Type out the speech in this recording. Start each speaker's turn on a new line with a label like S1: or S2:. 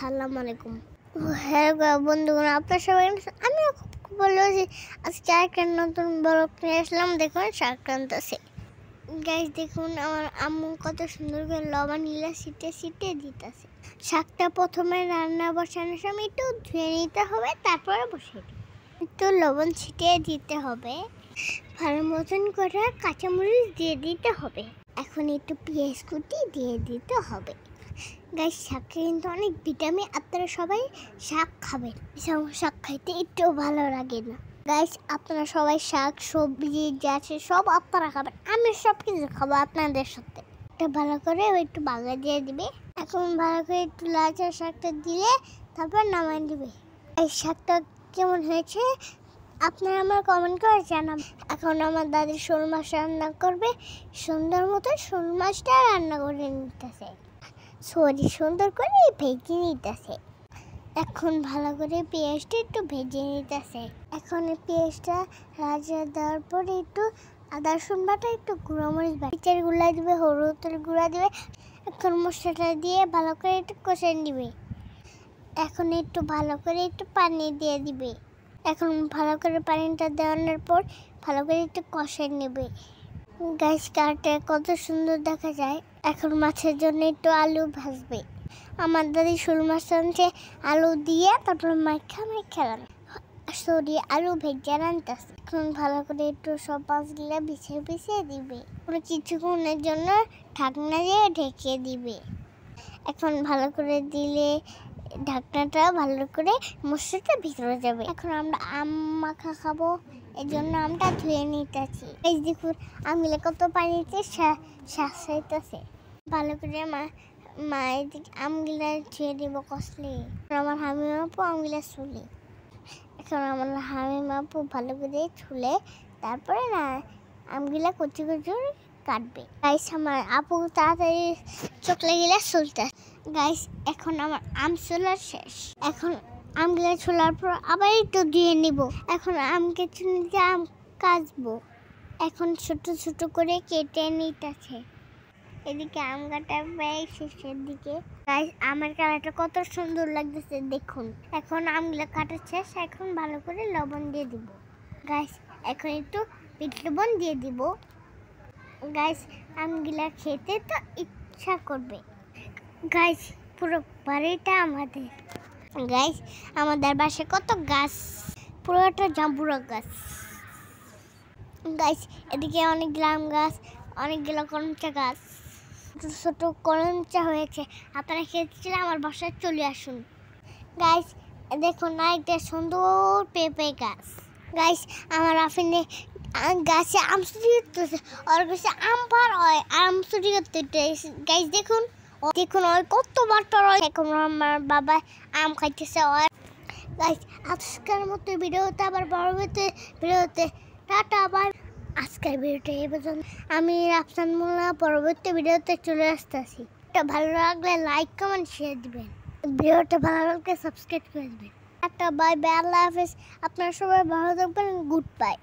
S1: আসসালামু আলাইকুম। হ্যাঁ বন্ধুগণ, আপনার সবাই আমিও খুব ভালো আছি। আজকে একটা নতুন ব্লগ নিয়ে আসলাম। দেখুন শাক রাঁধতেছে। গাইস দেখুন আমার আম্মু কত সুন্দর করে লবণ নীলা ছিটে দিতেছে। শাকটা প্রথমে রান্না বসানোর সময় একটু ধুয়ে নিতে হবে, তারপরে বসিয়ে দিতে একটু লবণ ছিটিয়ে দিতে হবে। ভালো মতন করে কাঁচামরিচ দিয়ে দিতে হবে। এখন একটু পেঁয়াজ কুচি দিয়ে দিতে হবে। গাইস শাকে কিন্তু অনেক ভিটামিন, আপনারা সবাই শাক খাবেন। শাক খাইতে একটু ভালো লাগে না। গাইস আপনারা সবাই শাক সবজি যা আছে সব আপনারা খাবেন, আমি সব কিছু খাবো আপনাদের সাথে। এটা ভালো করে একটু বাগা দিয়ে দিবে। এখন ভালো করে একটু লাচা শাকটা দিলে তারপর নামাই দিবে। এই শাকটা কেমন হয়েছে আপনারা আমার কমেন্ট করে জানাবেন। এখন আমার দাদি শোল মাছ রান্না করবে। সুন্দর মতো শোল মাছটা রান্না করে নিতেছে, সুন্দর করে ভেজে নিতেছে। এখন ভালো করে পেঁয়াজটা একটু ভেজে নিতেছে। এখন পেঁয়াজটা রাজা দেওয়ার পরে একটু আদা রসুন বাটা, একটু গুঁড়ো মরিচ বাটির গুঁড়া দিবে, হলুদের গুঁড়া দিবে। এখন মশলাটা দিয়ে ভালো করে একটু কষে দিবে। এখন একটু ভালো করে একটু পানি দিয়ে দিবে। এখন ভালো করে পানিটা দেওয়ানোর পর ভালো করে একটু কষে নেবে। গাছ কাটে কত সুন্দর দেখা যায়। এখন মাছের জন্য একটু আলু ভাজবে। আমার দাদি শোল মাছ আনছে, আলু দিয়ে তারপর মাখা আলু ভেজে রান্তাছে। এখন ভালো করে একটু সব মাছগুলো বিছিয়ে দিবে। কিছুক্ষণের জন্য ঢাকনা দিয়ে ঢেকে দিবে। এখন ভালো করে দিলে ঢাকনাটা ভালো করে মশলাটা ভিতরে যাবে। এখন আমরা আম মাখা খাবো, এই জন্য আমটা ধুয়ে নিতেছি। এই দেখুন আমগুলো কত পানিতে শাসাইতেছে। ভালো করে মা এদিকে আমগুলা ধুয়ে দিব কষলে। আমার হামি আপু আমগুলা ছুলে। এখন আমার হামি আপু ভালো করে ছুলে তারপরে না আমগুলা কচি কাটবে। গাইস আমার আপু তাড়াতাড়ি চোখলে গেলে চলতে। গাইস এখন আমার আম ছোলা শেষ। এখন আমগুলা ছোলার পর আবার একটু দিয়ে নিব। এখন আমকে চুনিতে আম কাটবো। এখন ছোট ছোট করে কেটে নিতেছে। এদিকে আম কাটা প্রায় শেষের দিকে। গাইস আমার কালারটা কত সুন্দর লাগতেছে দেখুন। এখন আমগুলা কাটা শেষ। এখন ভালো করে লবণ দিয়ে দিব। গাইস এখন একটু বিট লবণ দিয়ে দিব। গাইস আমগুলা খেতে তো ইচ্ছা করবে। গাইস পুরো বাড়িটা আমাদের। গাইস আমাদের বাসায় কত গাছ, পুরোটা জাম্বুরা গাছ। গাইস এদিকে অনেকগুলো আম গাছ, অনেকগুলো করমচা গাছ, ছোট ছোট করমচা হয়েছে। আপনারা খেতে আমার বাসায় চলে আসুন। গাইস দেখুন একটা সুন্দর পেঁপে গাছ। গাইস আমার আফিনে গাছে আম চুরি করতেছে, ওর কাছে আম পার হয় আম চুরি করতে। গাইস দেখুন ওই কত বাটর হয়। এখন আমার বাবা আম খাইতেছে। গাইস আজকের মতো ভিডিওতে আবার পরবর্তী ভিডিওতে টাটা আবার। আজকের ভিডিওটা এই পর্যন্ত। আমি রাফসান মোল্লা পরবর্তী ভিডিওতে চলে আসতেছি। এটা ভালো লাগলে লাইক কমেন্ট শেয়ার দিবেন। ভিডিওটা ভালো লাগলে সাবস্ক্রাইব করে দিবেন। টাটা বাই বাই, আল্লাহ হাফেজ। আপনারা সবাই ভালো থাকবেন। Good bye.